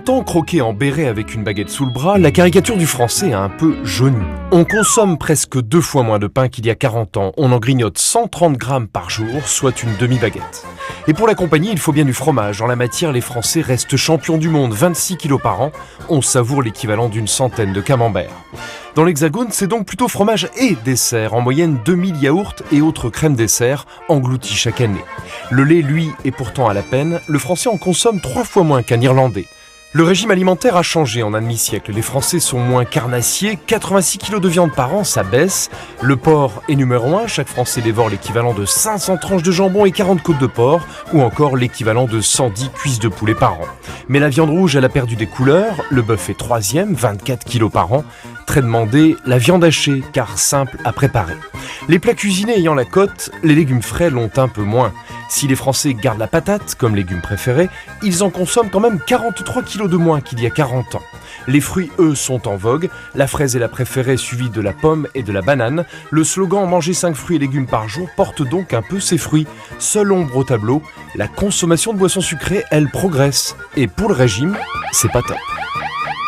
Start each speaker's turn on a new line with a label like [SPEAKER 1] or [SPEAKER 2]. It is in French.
[SPEAKER 1] ans, croqué en béret avec une baguette sous le bras, la caricature du français a un peu jauni. On consomme presque 2 fois moins de pain qu'il y a 40 ans. On en grignote 130 grammes par jour, soit une demi-baguette. Et pour l'accompagner, il faut bien du fromage. En la matière, les Français restent champions du monde, 26 kilos par an. On savoure l'équivalent d'une centaine de camemberts. Dans l'Hexagone, c'est donc plutôt fromage et dessert, en moyenne 2000 yaourts et autres crèmes dessert engloutis chaque année. Le lait, lui, est pourtant à la peine. Le Français en consomme 3 fois moins qu'un Irlandais. Le régime alimentaire a changé en un demi-siècle. Les Français sont moins carnassiers, 86 kg de viande par an, ça baisse. Le porc est numéro 1, chaque Français dévore l'équivalent de 500 tranches de jambon et 40 côtes de porc, ou encore l'équivalent de 110 cuisses de poulet par an. Mais la viande rouge, elle a perdu des couleurs, le bœuf est 3e, 24 kg par an. Très demandé, la viande hachée, car simple à préparer. Les plats cuisinés ayant la cote, les légumes frais l'ont un peu moins. Si les Français gardent la patate comme légume préféré, ils en consomment quand même 43 kg de moins qu'il y a 40 ans. Les fruits, eux, sont en vogue. La fraise est la préférée, suivie de la pomme et de la banane. Le slogan « Manger 5 fruits et légumes par jour » porte donc un peu ses fruits. Seule ombre au tableau, la consommation de boissons sucrées, elle progresse. Et pour le régime, c'est pas top.